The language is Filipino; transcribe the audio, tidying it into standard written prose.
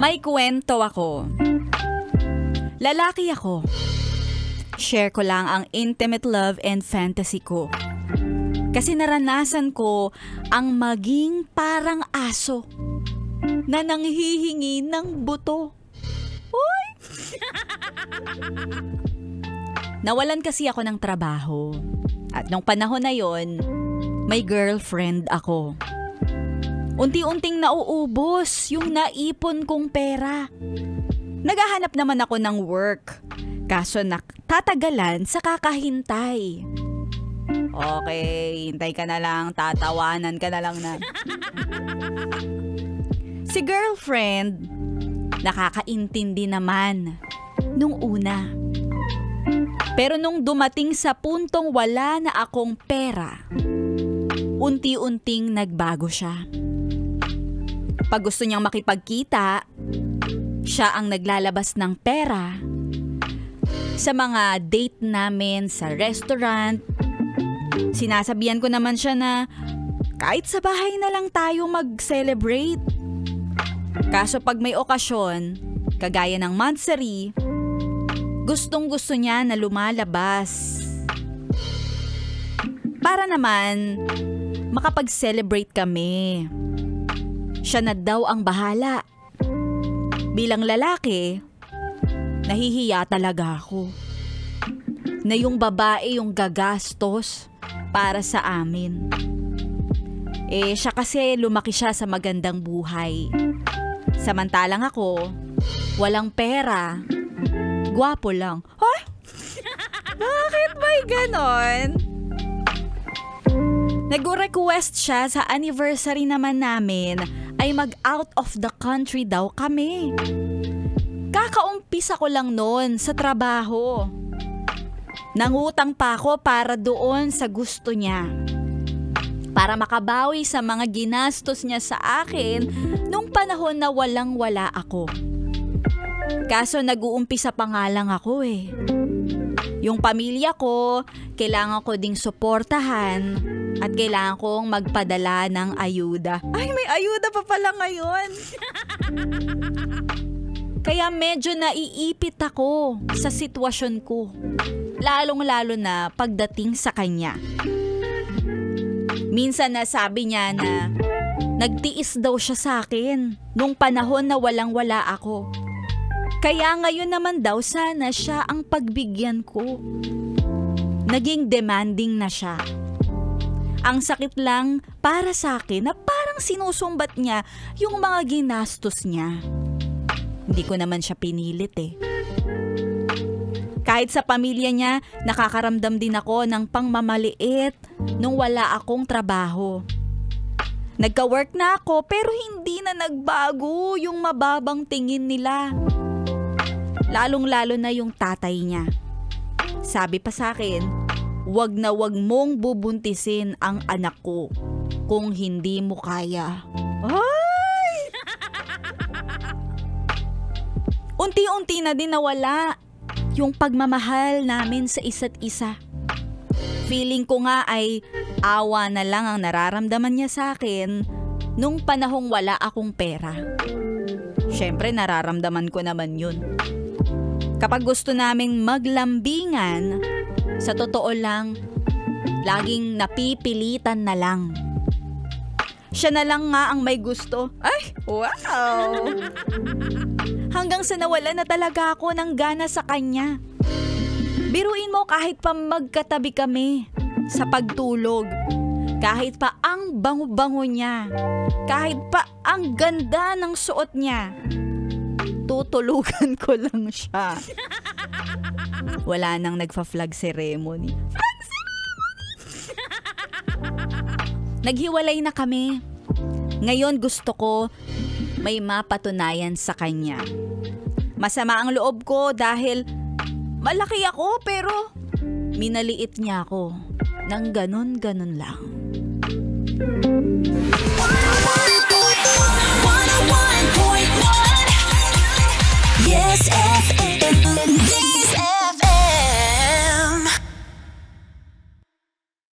May kwento ako. Lalaki ako. Share ko lang ang intimate love and fantasy ko. Kasi naranasan ko ang maging parang aso na nanghihingi ng buto. Uy! Nawalan kasi ako ng trabaho. At nung panahon na yon, may girlfriend ako. Unti-unting nauubos yung naipon kong pera. Naghahanap naman ako ng work. Kaso tatagalan sa kakahintay. Okay, hintay ka na lang, tatawanan ka na lang na. Si girlfriend, nakakaintindi naman nung una. Pero nung dumating sa puntong wala na akong pera, unti-unting nagbago siya. Pag gusto niyang makipagkita, siya ang naglalabas ng pera. Sa mga date namin sa restaurant, sinasabihan ko naman siya na kahit sa bahay na lang tayo mag-celebrate. Kaso pag may okasyon, kagaya ng monthsary, gustong-gusto niya na lumalabas. Para naman, makapag-celebrate kami. Siya na daw ang bahala. Bilang lalaki, nahihiya talaga ako. Na yung babae yung gagastos para sa amin. Siya kasi lumaki siya sa magandang buhay. Samantalang ako, walang pera, gwapo lang. Hoy! Bakit may ganon? Nag-request siya sa anniversary naman namin ay mag-out of the country daw kami. Kakaumpisa ko lang noon sa trabaho. Nangutang pa ako para doon sa gusto niya. Para makabawi sa mga ginastos niya sa akin nung panahon na walang-wala ako. Kaso nag-uumpisa pa nga lang ako eh. Yung pamilya ko, kailangan ko ding suportahan at kailangan kong magpadala ng ayuda. Ay, may ayuda pa pala ngayon. Kaya medyo naiipit ako sa sitwasyon ko. Lalong-lalo na pagdating sa kanya. Minsan nasabi niya na nagtiis daw siya sa akin nung panahon na walang-wala ako. Kaya ngayon naman daw sana siya ang pagbigyan ko. Naging demanding na siya. Ang sakit lang para sa akin na parang sinusumbat niya yung mga ginastos niya. Hindi ko naman siya pinilit eh. Kahit sa pamilya niya, nakakaramdam din ako ng pangmamaliit nung wala akong trabaho. Nagka-work na ako pero hindi na nagbago yung mababang tingin nila. Lalong-lalo na yung tatay niya. Sabi pa sa akin, wag na wag mong bubuntisin ang anak ko kung hindi mo kaya. Ay! Unti-unti na din nawala yung pagmamahal namin sa isa't isa. Feeling ko nga ay awa na lang ang nararamdaman niya sa akin nung panahong wala akong pera. Siyempre nararamdaman ko naman yun. Kapag gusto naming maglambingan, sa totoo lang, laging napipilitan na lang. Siya na lang nga ang may gusto. Ay, wow! Hanggang sa nawala na talaga ako ng gana sa kanya. Biruin mo kahit pa magkatabi kami sa pagtulog. Kahit pa ang bango-bango niya. Kahit pa ang ganda ng suot niya. Tutulugan ko lang siya. Wala nang nagfa-flag ceremony. Flag ceremony! Naghiwalay na kami. Ngayon gusto ko may mapatunayan sa kanya. Masama ang loob ko dahil malaki ako pero minaliit niya ako ng ganon-ganon lang. 101.1 Yes FM